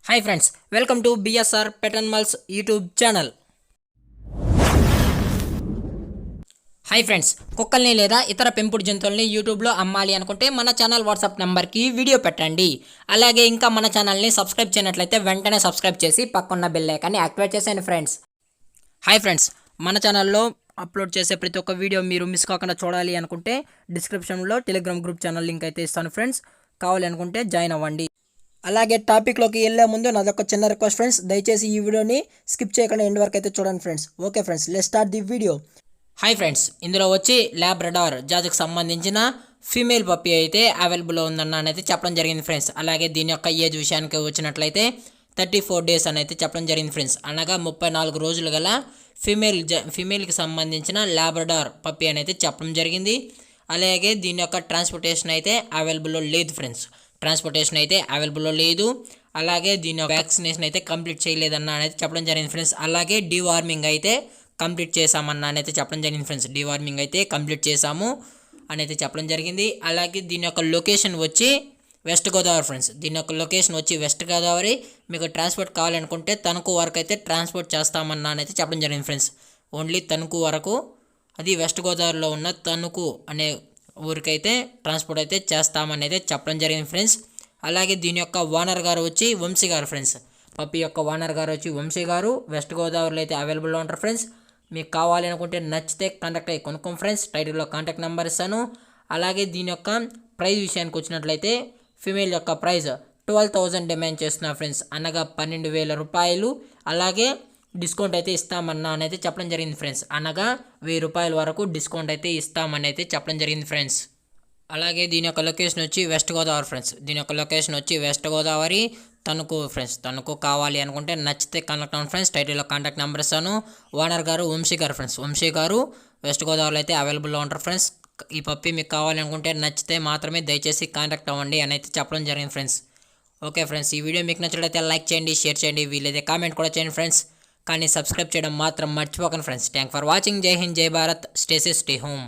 Hi friends, welcome to BSR pet animals YouTube channel. Hi friends, కుక్కల్ని లేదా ఇతర పెంపుడు జంతువుల్ని యూట్యూబ్లో అమ్మాలి అనుకుంటే మన ఛానల్ వాట్సాప్ నెంబర్కి వీడియో పెట్టండి. అలాగే ఇంకా మన ఛానల్ని సబ్స్క్రైబ్ చేయనట్లయితే వెంటనే సబ్స్క్రైబ్ చేసి పక్కన్న బెల్ ఐకాన్ని యాక్టివేట్ చేసేయండి ఫ్రెండ్స్. హాయ్ ఫ్రెండ్స్, మన ఛానల్లో అప్లోడ్ చేసే ప్రతి ఒక్క వీడియో మీరు మిస్ కాకుండా చూడాలి అనుకుంటే డిస్క్రిప్షన్లో టెలిగ్రామ్ గ్రూప్ ఛానల్ లింక్ అయితే ఇస్తాను ఫ్రెండ్స్. కావాలి అనుకుంటే జాయిన్ అవ్వండి. అలాగే టాపిక్లోకి వెళ్ళే ముందు నాదొక చిన్న రిక్వెస్ట్ ఫ్రెండ్స్, దయచేసి ఈ వీడియోని స్కిప్ చేయకుండా ఎండ్ వరకు అయితే చూడండి friends. Okay friends, let's start the video. Hi friends, ఇందులో వచ్చి లాబ్రడార్ జాతికి సంబంధించిన ఫీమేల్ పప్పీ అయితే అవైలబుల్లో ఉందన్న అయితే చెప్పడం జరిగింది ఫ్రెండ్స్. అలాగే దీని యొక్క ఏజ్ విషయానికి వచ్చినట్లయితే 34 డేస్ అని అయితే చెప్పడం జరిగింది ఫ్రెండ్స్. అనగా 34 రోజులు గల ఫీమేల్కి సంబంధించిన లాబ్రడార్ పప్పీ అని అయితే చెప్పడం జరిగింది. అలాగే దీని యొక్క ట్రాన్స్పోర్టేషన్ అయితే అవైలబుల్లో లేదు ఫ్రెండ్స్. అవైలబుల్లో లేదు. అలాగే దీని యొక్క వ్యాక్సినేషన్ అయితే కంప్లీట్ చేయలేదన్న అనేది చెప్పడం జరిగింది ఫ్రెండ్స్. అలాగే డీవార్మింగ్ అయితే కంప్లీట్ చేసామన్న అనేది చెప్పడం జరిగింది ఫ్రెండ్స్. డీవార్మింగ్ అయితే కంప్లీట్ చేసాము అనేది చెప్పడం జరిగింది. అలాగే దీని యొక్క లొకేషన్ వచ్చి వెస్ట్ గోదావరి ఫ్రెండ్స్. దీని యొక్క లొకేషన్ వచ్చి వెస్ట్ గోదావరి. మీకు ట్రాన్స్పోర్ట్ కావాలనుకుంటే తణుకు వరకు అయితే ట్రాన్స్పోర్ట్ చేస్తామన్న అనేది చెప్పడం జరిగింది ఫ్రెండ్స్. ఓన్లీ తణుకు వరకు, అది వెస్ట్ గోదావరిలో ఉన్న తణుకు అనే ఊరికైతే ట్రాన్స్పోర్ట్ అయితే చేస్తామనేది చెప్పడం జరిగింది ఫ్రెండ్స్. అలాగే దీని యొక్క ఓనర్ గారు వచ్చి వంశీ గారు ఫ్రెండ్స్. పప్పి యొక్క ఓనర్ గారు వచ్చి వంశీ గారు వెస్ట్ గోదావరిలో అయితే అవైలబుల్లో ఉంటారు ఫ్రెండ్స్. మీకు కావాలి అనుకుంటే నచ్చితే కాంటాక్ట్ అయ్యి కొనుక్కోండి ఫ్రెండ్స్. టైటిల్లో కాంటాక్ట్ నెంబర్ ఇస్తాను. అలాగే దీని యొక్క ప్రైస్ విషయానికి వచ్చినట్లయితే ఫీమేల్ యొక్క ప్రైస్ 12,000 డిమాండ్ చేస్తున్నారు ఫ్రెండ్స్. అనగా 12,000 రూపాయలు. అలాగే డిస్కౌంట్ అయితే ఇస్తామన్నా అనేది చెప్పడం జరిగింది ఫ్రెండ్స్. అనగా 1000 రూపాయల వరకు డిస్కౌంట్ అయితే ఇస్తామని అయితే చెప్పడం జరిగింది ఫ్రెండ్స్. అలాగే దీని యొక్క లొకేషన్ వచ్చి వెస్ట్ గోదావరి ఫ్రెండ్స్. దీని యొక్క లొకేషన్ వచ్చి వెస్ట్ గోదావరి తణుకు ఫ్రెండ్స్. తణుకు కావాలి అనుకుంటే నచ్చితే కాంటాక్ట్ అవ్వండి ఫ్రెండ్స్. టైటిల్లో కాంటాక్ట్ నెంబర్ ఇస్తాను. ఓనర్ గారు వంశీ గారు ఫ్రెండ్స్. వంశీ గారు వెస్ట్ గోదావరిలో అయితే అవైలబుల్లో ఉంటారు ఫ్రెండ్స్. ఈ పప్పి మీకు కావాలనుకుంటే నచ్చితే మాత్రమే దయచేసి కాంటాక్ట్ అవ్వండి అని అయితే చెప్పడం జరిగింది ఫ్రెండ్స్. ఓకే ఫ్రెండ్స్, ఈ వీడియో మీకు నచ్చినట్లయితే లైక్ చేయండి, షేర్ చేయండి, వీలైతే కామెంట్ కూడా చేయండి ఫ్రెండ్స్. కానీ సబ్స్క్రైబ్ చేయడం మాత్రం మర్చిపోకండి ఫ్రెండ్స్. Thank for watching. జై హింద్, జై Bharat. Stay safe, stay home.